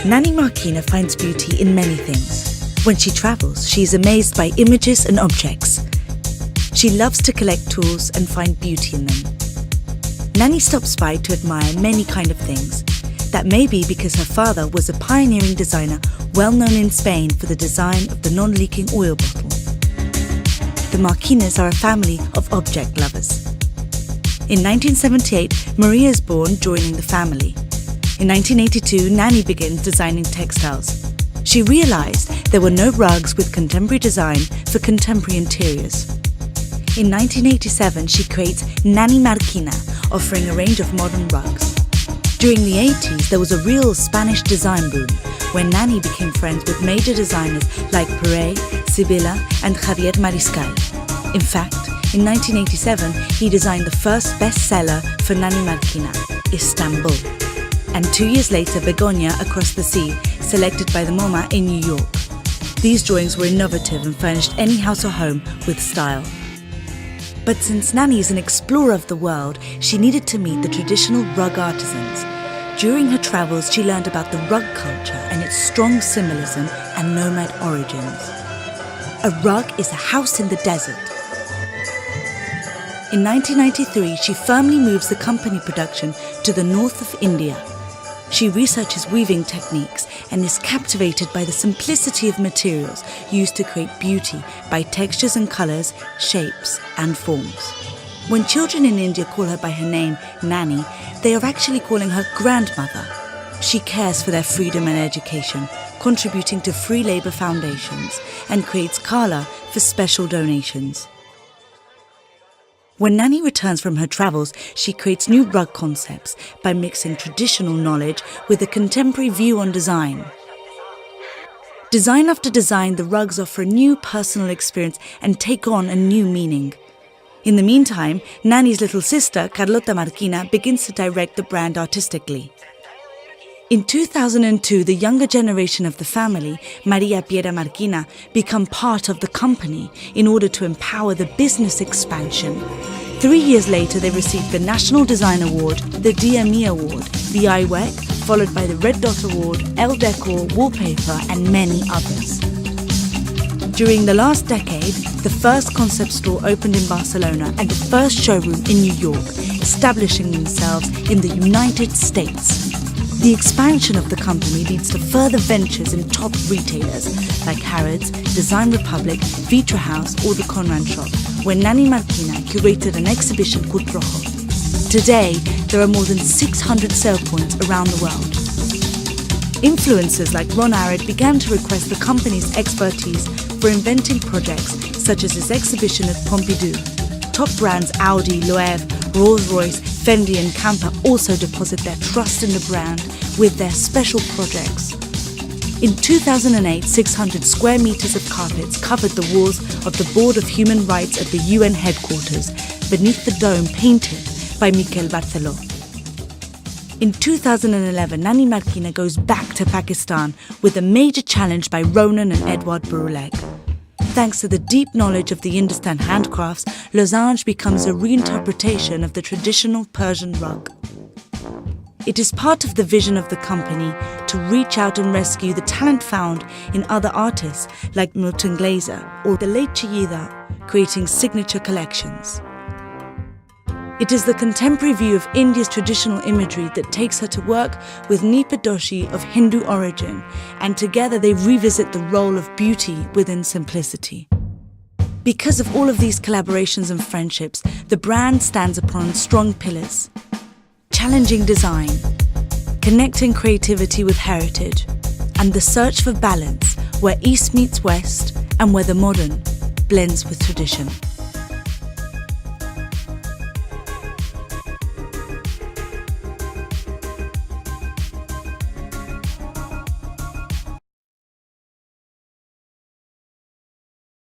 Nanimarquina finds beauty in many things. When she travels, she is amazed by images and objects. She loves to collect tools and find beauty in them. Nani stops by to admire many kind of things. That may be because her father was a pioneering designer well known in Spain for the design of the non-leaking oil bottle. The Marquinas are a family of object lovers. In 1978, Maria is born, joining the family. In 1982, Nani begins designing textiles. She realized there were no rugs with contemporary design for contemporary interiors. In 1987, she creates Nanimarquina, offering a range of modern rugs. During the 80s, there was a real Spanish design boom, when Nani became friends with major designers like Puret, Sibilla and Javier Mariscal. In fact, in 1987, he designed the first bestseller for Nanimarquina, Istanbul. And 2 years later, Begonia Across the Sea, selected by the MoMA in New York. These drawings were innovative and furnished any house or home with style. But since Nani is an explorer of the world, she needed to meet the traditional rug artisans. During her travels, she learned about the rug culture and its strong symbolism and nomad origins. A rug is a house in the desert. In 1993, she firmly moves the company production to the north of India. She researches weaving techniques and is captivated by the simplicity of materials used to create beauty by textures and colours, shapes and forms. When children in India call her by her name, Nani, they are actually calling her grandmother. She cares for their freedom and education, contributing to free labour foundations, and creates kala for special donations. When Nani returns from her travels, she creates new rug concepts by mixing traditional knowledge with a contemporary view on design. Design after design, the rugs offer a new personal experience and take on a new meaning. In the meantime, Nani's little sister, Carlota Marquina, begins to direct the brand artistically. In 2002, the younger generation of the family, Maria Piera Marquina, become part of the company in order to empower the business expansion. 3 years later, they received the National Design Award, the DME Award, the iWork, followed by the Red Dot Award, Elle Decor, Wallpaper, and many others. During the last decade, the first concept store opened in Barcelona and the first showroom in New York, establishing themselves in the United States. The expansion of the company leads to further ventures in top retailers like Harrods, Design Republic, Vitra House or the Conran Shop, where Nanimarquina curated an exhibition called Rojo. Today, there are more than 600 sale points around the world. Influencers like Ron Arad began to request the company's expertise for inventing projects such as his exhibition at Pompidou. Top brands Audi, Loewe, Rolls-Royce, Fendi and Camper also deposit their trust in the brand with their special projects. In 2008, 600 square meters of carpets covered the walls of the Board of Human Rights at the UN headquarters, beneath the dome painted by Miquel Barceló. In 2011, Nanimarquina goes back to Pakistan with a major challenge by Ronan and Edward Buruleg. Thanks to the deep knowledge of the Hindustan handcrafts, Losange becomes a reinterpretation of the traditional Persian rug. It is part of the vision of the company to reach out and rescue the talent found in other artists like Milton Glaser or the late Chiyida, creating signature collections. It is the contemporary view of India's traditional imagery that takes her to work with Nipa Doshi of Hindu origin, and together they revisit the role of beauty within simplicity. Because of all of these collaborations and friendships, the brand stands upon strong pillars. Challenging design, connecting creativity with heritage, and the search for balance where East meets West and where the modern blends with tradition.